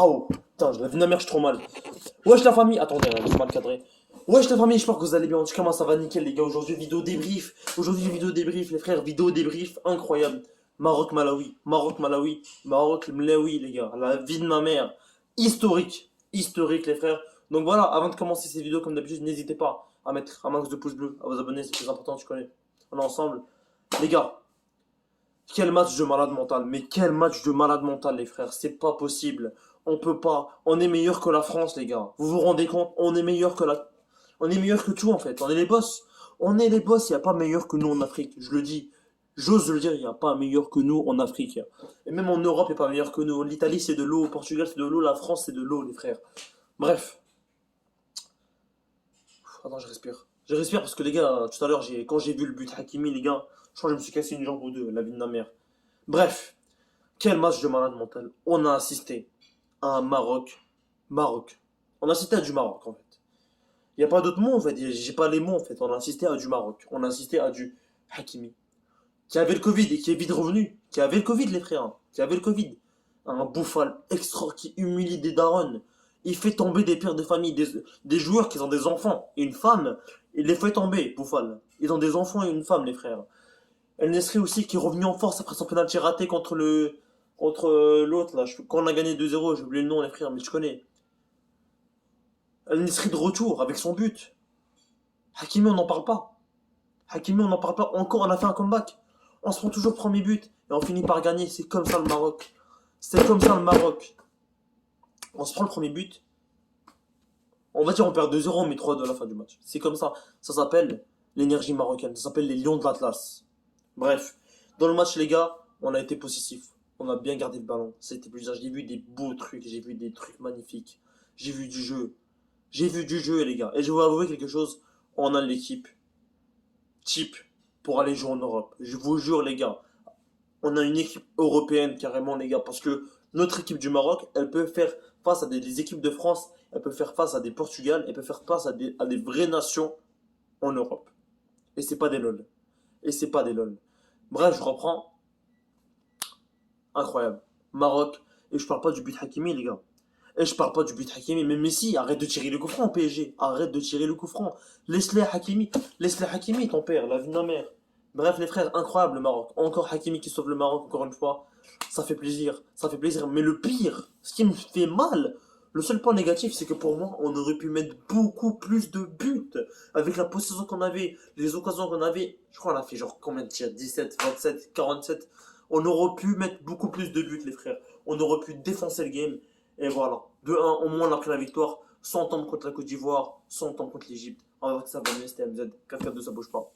Oh, putain, la vie de ma mère, je suis trop mal. Wesh la famille, attendez, c'est mal cadré. Wesh la famille, j'espère que vous allez bien. En tout cas, moi ça va nickel, les gars. Aujourd'hui, vidéo débrief. Aujourd'hui, vidéo débrief, les frères. Vidéo débrief incroyable. Maroc, Malawi. Maroc, Malawi. Maroc, Malawi, les gars. La vie de ma mère. Historique. Historique, les frères. Donc voilà, avant de commencer ces vidéos, comme d'habitude, n'hésitez pas à mettre un max de pouces bleus, à vous abonner, c'est plus important, tu connais. On est ensemble. Les gars, quel match de malade mental. Mais quel match de malade mental, les frères. C'est pas possible. On peut pas. On est meilleur que la France, les gars. Vous vous rendez compte? On est meilleur que la. On est meilleur que tout, en fait. On est les boss. On est les boss. Il n'y a pas meilleur que nous en Afrique. Je le dis. J'ose le dire. Il n'y a pas meilleur que nous en Afrique. Et même en Europe, il n'y a pas meilleur que nous. L'Italie, c'est de l'eau. Le Portugal, c'est de l'eau. La France, c'est de l'eau, les frères. Bref. Attends, je respire. Je respire parce que, les gars, tout à l'heure, quand j'ai vu le but Hakimi, les gars, je crois que je me suis cassé une jambe ou deux. La vie de ma mère. Bref. Quel match de malade mental. On a assisté à un Maroc. Maroc. On a assisté à du Maroc, en fait. Il n'y a pas d'autres mots, en fait. J'ai pas les mots, en fait. On a assisté à du Maroc. On a assisté à du Hakimi. Qui avait le Covid et qui est vite revenu. Qui avait le Covid, les frères. Hein. Qui avait le Covid. Un bouffal extra qui humilie des darons. Il fait tomber des pères de famille. Des joueurs qui ont des enfants et une femme. Il les fait tomber, bouffal. Ils ont des enfants et une femme, les frères. El Nesri aussi qui est revenu en force après son penalty raté contre l'autre là. Quand on a gagné 2-0, j'ai oublié le nom les frères, mais tu connais. El Nesri de retour avec son but. Hakimi on n'en parle pas. Hakimi on n'en parle pas. Encore on a fait un comeback. On se prend toujours premier but et on finit par gagner. C'est comme ça le Maroc. C'est comme ça le Maroc. On se prend le premier but. On va dire on perd 2-0, on met 3 à la fin du match. C'est comme ça. Ça s'appelle l'énergie marocaine. Ça s'appelle les Lions de l'Atlas. Bref, dans le match, les gars, on a été possessif. On a bien gardé le ballon. C'était plaisir. J'ai vu des beaux trucs. J'ai vu des trucs magnifiques. J'ai vu du jeu. J'ai vu du jeu, les gars. Et je vais vous avouer quelque chose. On a l'équipe type pour aller jouer en Europe. Je vous jure, les gars. On a une équipe européenne, carrément, les gars. Parce que notre équipe du Maroc, elle peut faire face à des équipes de France. Elle peut faire face à des Portugal. Elle peut faire face à des vraies nations en Europe. Et c'est pas des lol. Et c'est pas des lol. Bref, je reprends. Incroyable. Maroc. Et je parle pas du but Hakimi, les gars. Et je parle pas du but Hakimi. Mais Messi, arrête de tirer le coup franc, PSG. Arrête de tirer le coup franc. Laisse-les à Hakimi. Laisse-les à Hakimi, ton père, la vie de ma mère. Bref, les frères, incroyable le Maroc. Encore Hakimi qui sauve le Maroc, encore une fois. Ça fait plaisir. Ça fait plaisir. Mais le pire, ce qui me fait mal, le seul point négatif, c'est que pour moi, on aurait pu mettre beaucoup plus de buts. Avec la possession qu'on avait, les occasions qu'on avait. Je crois qu'on a fait genre combien de tirs? 17, 27, 47. On aurait pu mettre beaucoup plus de buts, les frères. On aurait pu défoncer le game. Et voilà. De 1, au moins, on a pris la victoire. Sans tombe contre la Côte d'Ivoire, sans tombe contre l'Egypte. On va voir que ça va mieux, c'était MZ. 4-4-2, ça bouge pas.